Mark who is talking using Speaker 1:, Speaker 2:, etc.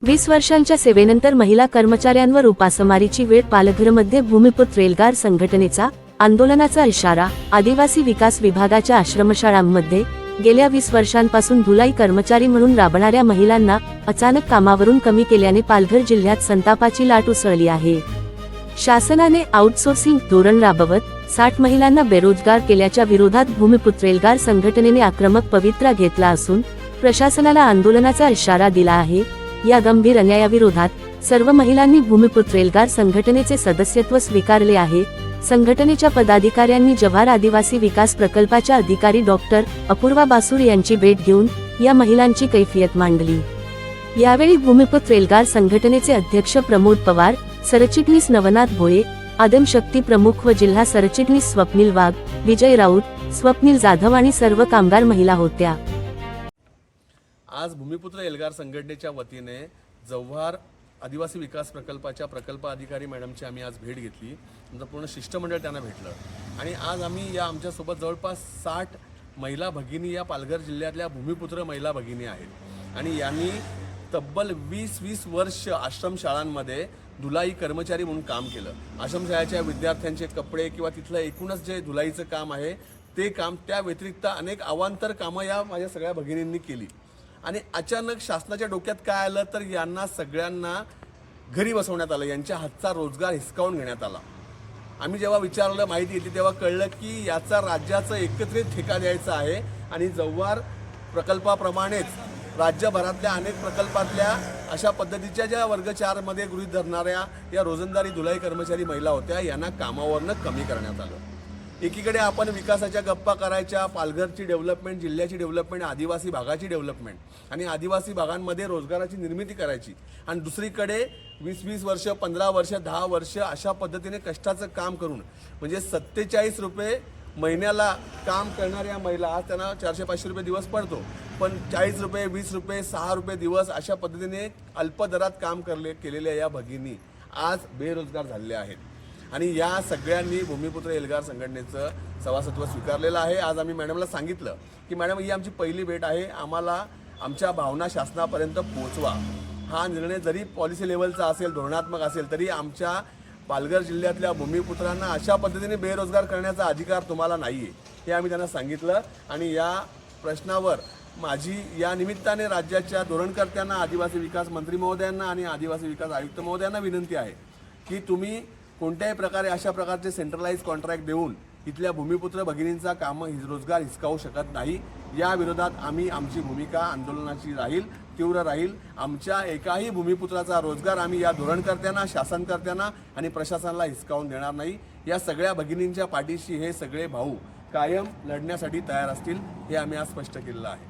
Speaker 1: 20 वर्षांच्या सेवेनंतर महिला कर्मचाऱ्यांवर उपासमारीची वेळ. पालघरमध्ये भूमिपुत्र एल्गार संघटनेचा आंदोलनाचा इशारा. आदिवासी विकास विभागाच्या आश्रमशाळांमध्ये गेल्या 20 वर्षांपासून धुलाई कर्मचारी म्हणून राबणाऱ्या महिलांना अचानक कामावरून कमी केल्याने पालघर जिल्ह्यात संतापाची लाट उसळली आहे. शासनाने आउटसोर्सिंग धोरण राबवत 60 महिलांना बेरोजगार केल्याच्या विरोधात भूमिपुत्र एल्गार संघटनेने आक्रमक पवित्रा घेतला असून प्रशासनाला आंदोलनाचा इशारा दिला आहे. या गंभीर अन्यायाविरोधात सर्व महिलांनी भूमिपुत्र एल्गार संघटनेचे सदस्यत्व स्वीकारले आहे. संघटनेच्या पदाधिकाऱ्यांनी जव्हार आदिवासी विकास प्रकल्पाच्या अधिकारी डॉक्टर अपूर्वा बासूर यांची भेट घेऊन या महिलांची कैफियत मांडली. यावेळी भूमिपुत्र एल्गार संघटनेचे अध्यक्ष प्रमोद पवार, सरचिटणीस नवनाथ भोये, आदमशक्ती प्रमुख व जिल्हा सरचिटणीस स्वप्नील वाघ, विजय राऊत, स्वप्नील जाधव आणि सर्व कामगार महिला होत्या.
Speaker 2: आज भूमिपुत्र एल्गार संघटनेच्या वतीने जव्हार आदिवासी विकास प्रकल्पाच्या प्रकल्प अधिकारी मॅडमची आम्ही आज भेट घेतली. आमचं पूर्ण शिष्टमंडळ त्यांना भेटलं आणि आज आम्ही आमच्यासोबत जवळपास 60 महिला भगिनी या पालघर जिल्ह्यातल्या भूमिपुत्र महिला भगिनी आहेत आणि यांनी तब्बल 20 वर्ष आश्रमशाळांमध्ये धुलाई कर्मचारी म्हणून काम केलं. आश्रमशाळेच्या विद्यार्थ्यांचे कपडे किंवा तिथलं एकूणच जे धुलाईचं काम आहे ते काम, त्या व्यतिरिक्त अनेक अवांतर कामं या माझ्या सगळ्या भगिनींनी केली. आणि अचानक शासनाच्या डोक्यात काय आलं तर यांना सगळ्यांना घरी बसवण्यात आलं, यांच्या हातचा रोजगार हिसकावून घेण्यात आला. आम्ही जेव्हा विचारलं, माहिती येते, तेव्हा कळलं की याचा राज्याचं एकत्रित ठेका द्यायचा आहे आणि जव्हार प्रकल्पाप्रमाणेच राज्यभरातल्या अनेक प्रकल्पातल्या अशा पद्धतीच्या ज्या वर्ग 4 मध्ये गृहीत धरणाऱ्या या रोजंदारी धुलाई कर्मचारी महिला होत्या यांना कामावरनं कमी करण्यात आलं. एकीकडे आपण विकासाच्या गप्पा करायच्या, पालघरची डेव्हलपमेंट, जिल्ह्याची डेव्हलपमेंट, आदिवासी भागाची डेव्हलपमेंट आणि आदिवासी भागांमध्ये रोजगाराची निर्मिती करायची आणि दुसरीकडे 20 वर्ष, 15 वर्ष, 10 वर्ष अशा पद्धतीने कष्टाचं काम करून म्हणजे 47 रुपये महिन्याला काम करणाऱ्या महिला, आज त्यांना 400-500 रुपये दिवस पडतो, पण 40 रुपये, 20 रुपये, 6 रुपये दिवस अशा पद्धतीने अल्प दरात काम केलेल्या या भगिनी आज बेरोजगार झालेल्या आहेत. आणि या सगळ्यांनी भूमिपुत्र एल्गार संघटनेचं सभासत्व स्वीकारलेलं आहे. आज आम्ही मॅडमला सांगितलं की मॅडम, ही आमची पहिली भेट आहे, आम्हाला आमच्या भावना शासनापर्यंत पोहोचवा. हा निर्णय जरी पॉलिसी लेवलचा असेल, धोरणात्मक असेल, तरी आमच्या पालघर जिल्ह्यातल्या भूमिपुत्रांना अशा पद्धतीने बेरोजगार करण्याचा अधिकार तुम्हाला नाही आहे, हे आम्ही त्यांना सांगितलं. आणि या प्रश्नावर माझी या निमित्ताने राज्याच्या धोरणकर्त्यांना, आदिवासी विकास मंत्री महोदयांना आणि आदिवासी विकास आयुक्त महोदयांना विनंती आहे की तुम्ही कोणत्याही प्रकारे अशा प्रकारचे सेंट्रलाइज कॉन्ट्रॅक्ट देऊन इथल्या भूमिपुत्र भगिनींचा रोजगार हिसकावू शकत नाही. या विरोधात आमची भूमिका आंदोलनाची राहील, तीव्र राहील. आमच्या एकाही भूमिपुत्राचा रोजगार आम्ही या धोरणकर्त्यांना, शासनकर्त्यांना आणि प्रशासनाला हिसकावून देणार नाही. या सगळ्या भगिनींच्या पाठीशी हे सगळे भाऊ कायम लढण्यासाठी तयार असतील, हे आम्ही आज स्पष्ट केलेलं आहे.